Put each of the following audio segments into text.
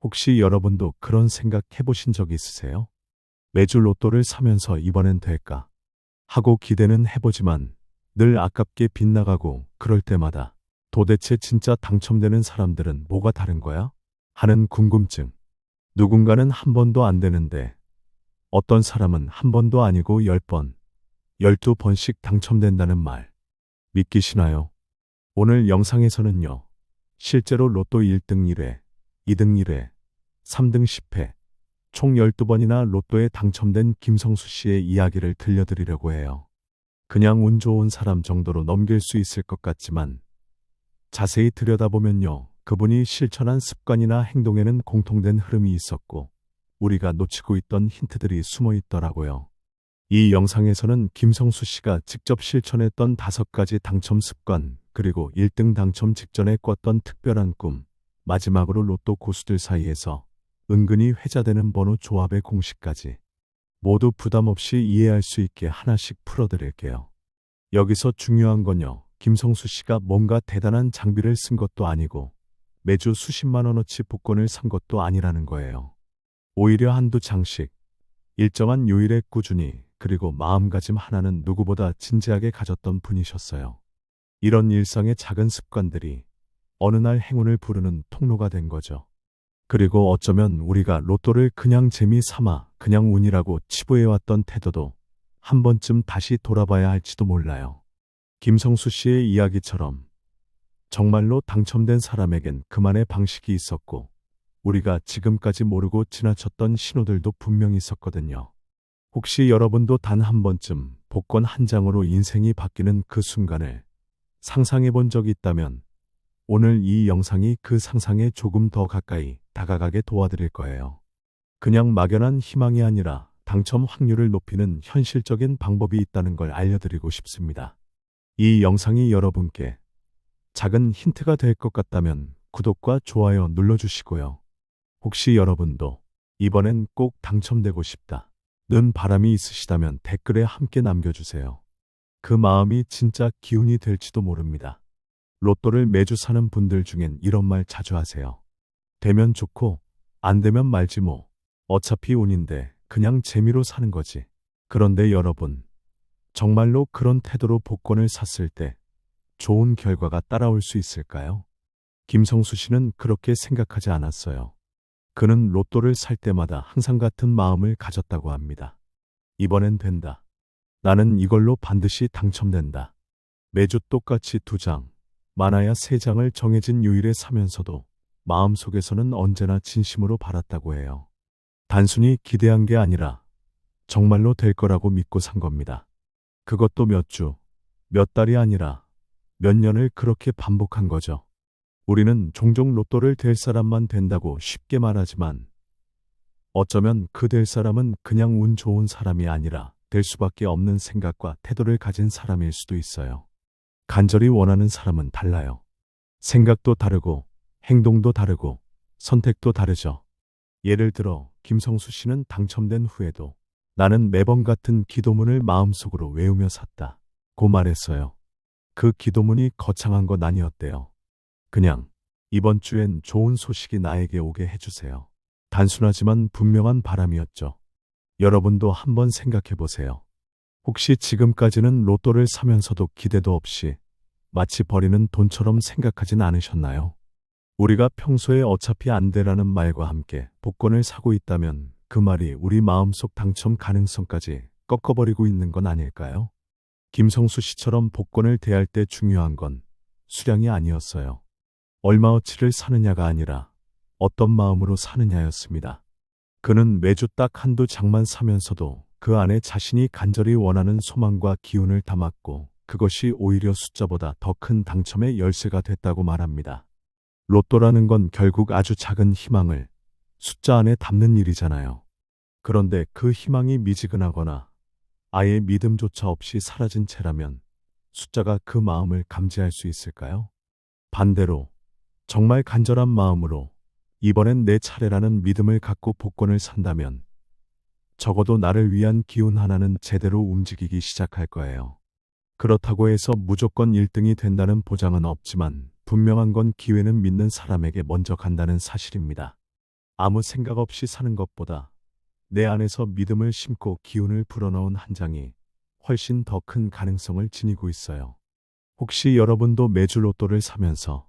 혹시 여러분도 그런 생각 해보신 적 있으세요? 매주 로또를 사면서 이번엔 될까 하고 기대는 해보지만 늘 아깝게 빗나가고, 그럴 때마다 도대체 진짜 당첨되는 사람들은 뭐가 다른 거야? 하는 궁금증. 누군가는 한 번도 안 되는데 어떤 사람은 한 번도 아니고 10번, 12번씩 당첨된다는 말. 믿기시나요? 오늘 영상에서는요, 실제로 로또 1등 1회, 2등 1회, 3등 10회, 총 12번이나 로또에 당첨된 김성수 씨의 이야기를 들려드리려고 해요. 그냥 운 좋은 사람 정도로 넘길 수 있을 것 같지만 자세히 들여다보면요, 그분이 실천한 습관이나 행동에는 공통된 흐름이 있었고 우리가 놓치고 있던 힌트들이 숨어 있더라고요. 이 영상에서는 김성수 씨가 직접 실천했던 5가지 당첨 습관, 그리고 1등 당첨 직전에 꿨던 특별한 꿈, 마지막으로 로또 고수들 사이에서 은근히 회자되는 번호 조합의 공식까지 모두 부담 없이 이해할 수 있게 하나씩 풀어드릴게요. 여기서 중요한 건요, 김성수 씨가 뭔가 대단한 장비를 쓴 것도 아니고 매주 수십만 원어치 복권을 산 것도 아니라는 거예요. 오히려 한두 장씩, 일정한 요일에 꾸준히, 그리고 마음가짐 하나는 누구보다 진지하게 가졌던 분이셨어요. 이런 일상의 작은 습관들이 어느 날 행운을 부르는 통로가 된 거죠. 그리고 어쩌면 우리가 로또를 그냥 재미 삼아, 그냥 운이라고 치부해왔던 태도도 한 번쯤 다시 돌아봐야 할지도 몰라요. 김성수 씨의 이야기처럼 정말로 당첨된 사람에겐 그만의 방식이 있었고 우리가 지금까지 모르고 지나쳤던 신호들도 분명히 있었거든요. 혹시 여러분도 단 한 번쯤 복권 한 장으로 인생이 바뀌는 그 순간을 상상해 본 적이 있다면 오늘 이 영상이 그 상상에 조금 더 가까이 다가가게 도와드릴 거예요. 그냥 막연한 희망이 아니라 당첨 확률을 높이는 현실적인 방법이 있다는 걸 알려드리고 싶습니다. 이 영상이 여러분께 작은 힌트가 될 것 같다면 구독과 좋아요 눌러주시고요. 혹시 여러분도 이번엔 꼭 당첨되고 싶다 는 바람이 있으시다면 댓글에 함께 남겨주세요. 그 마음이 진짜 기운이 될지도 모릅니다. 로또를 매주 사는 분들 중엔 이런 말 자주 하세요. 되면 좋고 안 되면 말지 뭐. 어차피 운인데 그냥 재미로 사는 거지. 그런데 여러분, 정말로 그런 태도로 복권을 샀을 때 좋은 결과가 따라올 수 있을까요? 김성수 씨는 그렇게 생각하지 않았어요. 그는 로또를 살 때마다 항상 같은 마음을 가졌다고 합니다. 이번엔 된다. 나는 이걸로 반드시 당첨된다. 매주 똑같이 2장, 많아야 3장을 정해진 요일에 사면서도 마음속에서는 언제나 진심으로 바랐다고 해요. 단순히 기대한 게 아니라 정말로 될 거라고 믿고 산 겁니다. 그것도 몇 주, 몇 달이 아니라 몇 년을 그렇게 반복한 거죠. 우리는 종종 로또를 될 사람만 된다고 쉽게 말하지만 어쩌면 그 될 사람은 그냥 운 좋은 사람이 아니라 될 수밖에 없는 생각과 태도를 가진 사람일 수도 있어요. 간절히 원하는 사람은 달라요. 생각도 다르고 행동도 다르고 선택도 다르죠. 예를 들어 김성수 씨는 당첨된 후에도 나는 매번 같은 기도문을 마음속으로 외우며 샀다고 말했어요. 그 기도문이 거창한 건 아니었대요. 그냥 이번 주엔 좋은 소식이 나에게 오게 해주세요. 단순하지만 분명한 바람이었죠. 여러분도 한번 생각해 보세요. 혹시 지금까지는 로또를 사면서도 기대도 없이 마치 버리는 돈처럼 생각하진 않으셨나요? 우리가 평소에 어차피 안 되라는 말과 함께 복권을 사고 있다면 그 말이 우리 마음속 당첨 가능성까지 꺾어버리고 있는 건 아닐까요? 김성수 씨처럼 복권을 대할 때 중요한 건 수량이 아니었어요. 얼마어치를 사느냐가 아니라 어떤 마음으로 사느냐였습니다. 그는 매주 딱 한두 장만 사면서도 그 안에 자신이 간절히 원하는 소망과 기운을 담았고 그것이 오히려 숫자보다 더 큰 당첨의 열쇠가 됐다고 말합니다. 로또라는 건 결국 아주 작은 희망을 숫자 안에 담는 일이잖아요. 그런데 그 희망이 미지근하거나 아예 믿음조차 없이 사라진 채라면 숫자가 그 마음을 감지할 수 있을까요? 반대로 정말 간절한 마음으로 이번엔 내 차례라는 믿음을 갖고 복권을 산다면 적어도 나를 위한 기운 하나는 제대로 움직이기 시작할 거예요. 그렇다고 해서 무조건 1등이 된다는 보장은 없지만 분명한 건 기회는 믿는 사람에게 먼저 간다는 사실입니다. 아무 생각 없이 사는 것보다 내 안에서 믿음을 심고 기운을 불어넣은 한 장이 훨씬 더 큰 가능성을 지니고 있어요. 혹시 여러분도 매주 로또를 사면서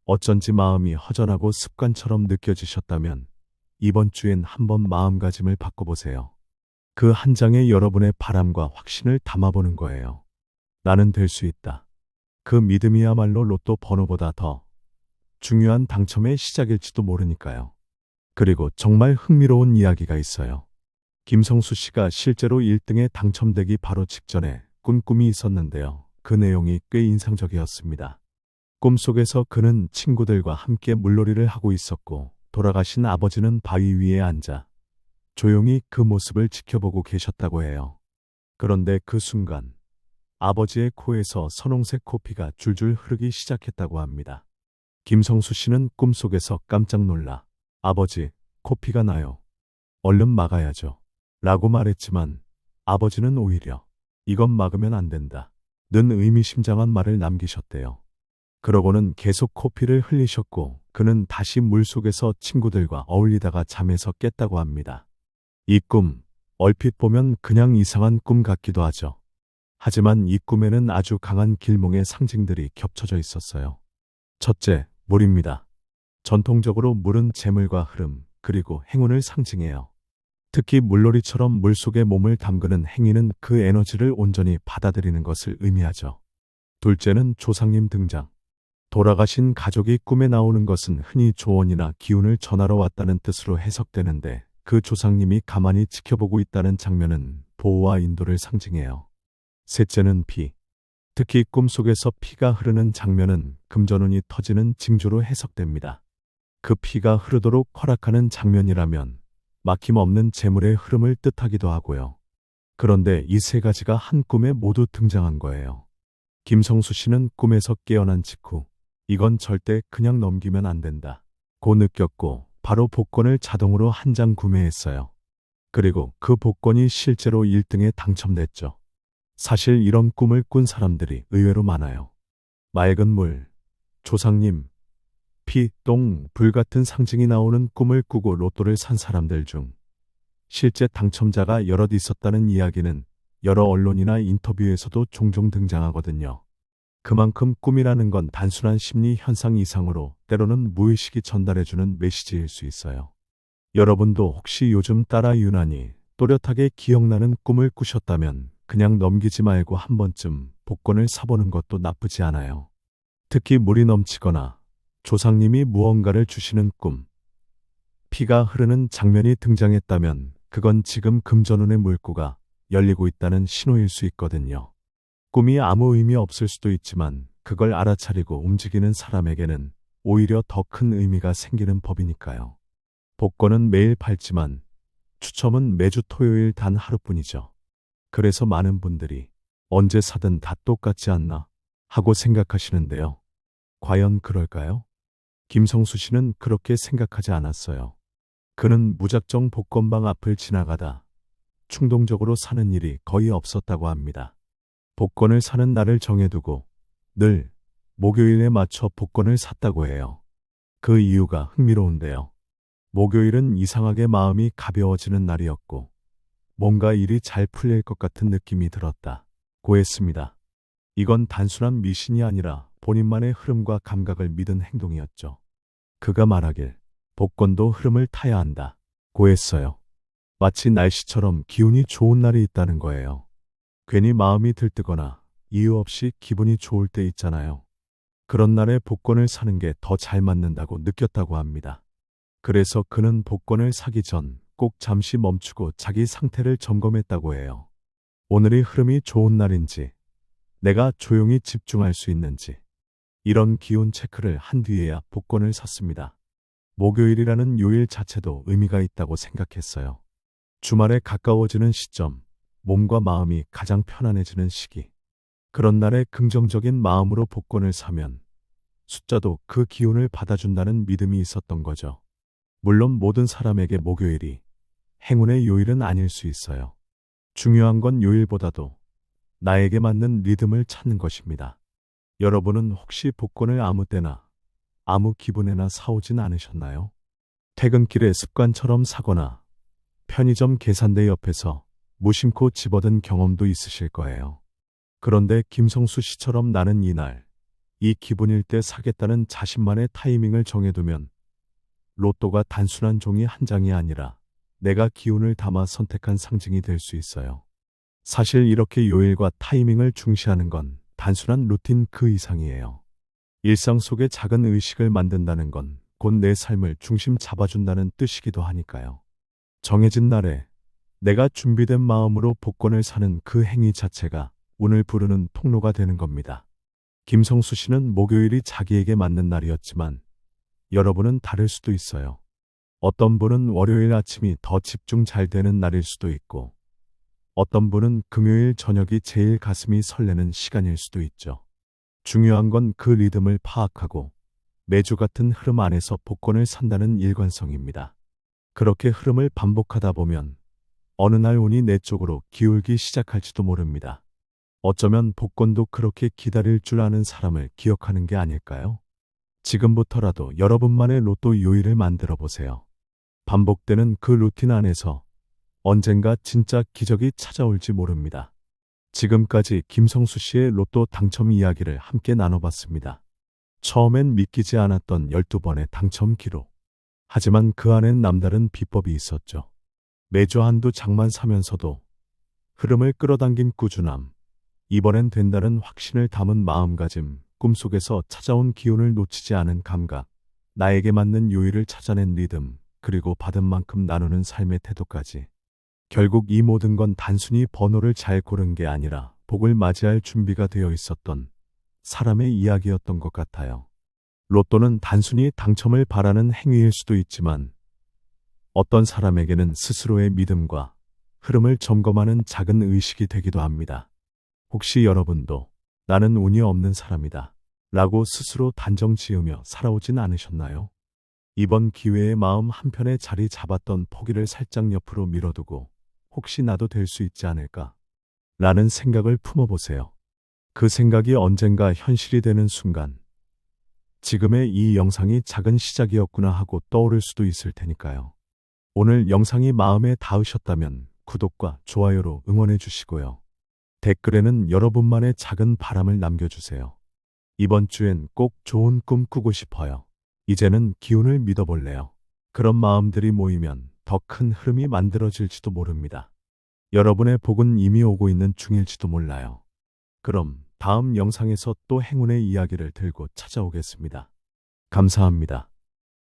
어쩐지 마음이 허전하고 습관처럼 느껴지셨다면 이번 주엔 한번 마음가짐을 바꿔보세요. 그 한 장에 여러분의 바람과 확신을 담아보는 거예요. 나는 될 수 있다. 그 믿음이야말로 로또 번호보다 더 중요한 당첨의 시작일지도 모르니까요. 그리고 정말 흥미로운 이야기가 있어요. 김성수 씨가 실제로 1등에 당첨되기 바로 직전에 꾼 꿈이 있었는데요. 그 내용이 꽤 인상적이었습니다. 꿈속에서 그는 친구들과 함께 물놀이를 하고 있었고 돌아가신 아버지는 바위 위에 앉아 조용히 그 모습을 지켜보고 계셨다고 해요. 그런데 그 순간 아버지의 코에서 선홍색 코피가 줄줄 흐르기 시작했다고 합니다. 김성수 씨는 꿈속에서 깜짝 놀라 아버지, 코피가 나요. 얼른 막아야죠. 라고 말했지만 아버지는 오히려 이건 막으면 안 된다. 는 의미심장한 말을 남기셨대요. 그러고는 계속 코피를 흘리셨고 그는 다시 물속에서 친구들과 어울리다가 잠에서 깼다고 합니다. 이 꿈, 얼핏 보면 그냥 이상한 꿈 같기도 하죠. 하지만 이 꿈에는 아주 강한 길몽의 상징들이 겹쳐져 있었어요. 첫째, 물입니다. 전통적으로 물은 재물과 흐름, 그리고 행운을 상징해요. 특히 물놀이처럼 물속에 몸을 담그는 행위는 그 에너지를 온전히 받아들이는 것을 의미하죠. 둘째는 조상님 등장. 돌아가신 가족이 꿈에 나오는 것은 흔히 조언이나 기운을 전하러 왔다는 뜻으로 해석되는데 그 조상님이 가만히 지켜보고 있다는 장면은 보호와 인도를 상징해요. 셋째는 피. 특히 꿈속에서 피가 흐르는 장면은 금전운이 터지는 징조로 해석됩니다. 그 피가 흐르도록 허락하는 장면이라면 막힘없는 재물의 흐름을 뜻하기도 하고요. 그런데 이 세 가지가 한 꿈에 모두 등장한 거예요. 김성수 씨는 꿈에서 깨어난 직후 이건 절대 그냥 넘기면 안 된다 고 느꼈고 바로 복권을 자동으로 한 장 구매했어요. 그리고 그 복권이 실제로 1등에 당첨됐죠. 사실 이런 꿈을 꾼 사람들이 의외로 많아요. 맑은 물, 조상님, 피, 똥, 불 같은 상징이 나오는 꿈을 꾸고 로또를 산 사람들 중 실제 당첨자가 여럿 있었다는 이야기는 여러 언론이나 인터뷰에서도 종종 등장하거든요. 그만큼 꿈이라는 건 단순한 심리 현상 이상으로 때로는 무의식이 전달해주는 메시지일 수 있어요. 여러분도 혹시 요즘 따라 유난히 또렷하게 기억나는 꿈을 꾸셨다면 그냥 넘기지 말고 한 번쯤 복권을 사보는 것도 나쁘지 않아요. 특히 물이 넘치거나 조상님이 무언가를 주시는 꿈, 피가 흐르는 장면이 등장했다면 그건 지금 금전운의 물구가 열리고 있다는 신호일 수 있거든요. 꿈이 아무 의미 없을 수도 있지만 그걸 알아차리고 움직이는 사람에게는 오히려 더 큰 의미가 생기는 법이니까요. 복권은 매일 팔지만 추첨은 매주 토요일 단 하루뿐이죠. 그래서 많은 분들이 언제 사든 다 똑같지 않나 하고 생각하시는데요. 과연 그럴까요? 김성수 씨는 그렇게 생각하지 않았어요. 그는 무작정 복권방 앞을 지나가다 충동적으로 사는 일이 거의 없었다고 합니다. 복권을 사는 날을 정해두고 늘 목요일에 맞춰 복권을 샀다고 해요. 그 이유가 흥미로운데요. 목요일은 이상하게 마음이 가벼워지는 날이었고 뭔가 일이 잘 풀릴 것 같은 느낌이 들었다고 했습니다. 이건 단순한 미신이 아니라 본인만의 흐름과 감각을 믿은 행동이었죠. 그가 말하길 복권도 흐름을 타야 한다고 했어요. 마치 날씨처럼 기운이 좋은 날이 있다는 거예요. 괜히 마음이 들뜨거나 이유 없이 기분이 좋을 때 있잖아요. 그런 날에 복권을 사는 게 더 잘 맞는다고 느꼈다고 합니다. 그래서 그는 복권을 사기 전 꼭 잠시 멈추고 자기 상태를 점검했다고 해요. 오늘이 흐름이 좋은 날인지, 내가 조용히 집중할 수 있는지, 이런 기운 체크를 한 뒤에야 복권을 샀습니다. 목요일이라는 요일 자체도 의미가 있다고 생각했어요. 주말에 가까워지는 시점, 몸과 마음이 가장 편안해지는 시기. 그런 날에 긍정적인 마음으로 복권을 사면 숫자도 그 기운을 받아준다는 믿음이 있었던 거죠. 물론 모든 사람에게 목요일이 행운의 요일은 아닐 수 있어요. 중요한 건 요일보다도 나에게 맞는 리듬을 찾는 것입니다. 여러분은 혹시 복권을 아무 때나 아무 기분에나 사오진 않으셨나요? 퇴근길에 습관처럼 사거나 편의점 계산대 옆에서 무심코 집어든 경험도 있으실 거예요. 그런데 김성수 씨처럼 나는 이날, 이 기분일 때 사겠다는 자신만의 타이밍을 정해두면 로또가 단순한 종이 한 장이 아니라 내가 기운을 담아 선택한 상징이 될 수 있어요. 사실 이렇게 요일과 타이밍을 중시하는 건 단순한 루틴 그 이상이에요. 일상 속에 작은 의식을 만든다는 건 곧 내 삶을 중심 잡아준다는 뜻이기도 하니까요. 정해진 날에 내가 준비된 마음으로 복권을 사는 그 행위 자체가 운을 부르는 통로가 되는 겁니다. 김성수 씨는 목요일이 자기에게 맞는 날이었지만 여러분은 다를 수도 있어요. 어떤 분은 월요일 아침이 더 집중 잘 되는 날일 수도 있고 어떤 분은 금요일 저녁이 제일 가슴이 설레는 시간일 수도 있죠. 중요한 건 그 리듬을 파악하고 매주 같은 흐름 안에서 복권을 산다는 일관성입니다. 그렇게 흐름을 반복하다 보면 어느 날 운이 내 쪽으로 기울기 시작할지도 모릅니다. 어쩌면 복권도 그렇게 기다릴 줄 아는 사람을 기억하는 게 아닐까요? 지금부터라도 여러분만의 로또 요일을 만들어 보세요. 반복되는 그 루틴 안에서 언젠가 진짜 기적이 찾아올지 모릅니다. 지금까지 김성수 씨의 로또 당첨 이야기를 함께 나눠봤습니다. 처음엔 믿기지 않았던 12번의 당첨 기록. 하지만 그 안엔 남다른 비법이 있었죠. 매주 한두 장만 사면서도 흐름을 끌어당긴 꾸준함, 이번엔 된다는 확신을 담은 마음가짐, 꿈속에서 찾아온 기운을 놓치지 않은 감각, 나에게 맞는 요일을 찾아낸 리듬, 그리고 받은 만큼 나누는 삶의 태도까지. 결국 이 모든 건 단순히 번호를 잘 고른 게 아니라 복을 맞이할 준비가 되어 있었던 사람의 이야기였던 것 같아요. 로또는 단순히 당첨을 바라는 행위일 수도 있지만 어떤 사람에게는 스스로의 믿음과 흐름을 점검하는 작은 의식이 되기도 합니다. 혹시 여러분도 나는 운이 없는 사람이다 라고 스스로 단정 지으며 살아오진 않으셨나요? 이번 기회에 마음 한편에 자리 잡았던 포기를 살짝 옆으로 밀어두고 혹시 나도 될 수 있지 않을까? 라는 생각을 품어보세요. 그 생각이 언젠가 현실이 되는 순간, 지금의 이 영상이 작은 시작이었구나 하고 떠오를 수도 있을 테니까요. 오늘 영상이 마음에 닿으셨다면 구독과 좋아요로 응원해 주시고요. 댓글에는 여러분만의 작은 바람을 남겨주세요. 이번 주엔 꼭 좋은 꿈 꾸고 싶어요. 이제는 기운을 믿어볼래요. 그런 마음들이 모이면 더 큰 흐름이 만들어질지도 모릅니다. 여러분의 복은 이미 오고 있는 중일지도 몰라요. 그럼 다음 영상에서 또 행운의 이야기를 들고 찾아오겠습니다. 감사합니다.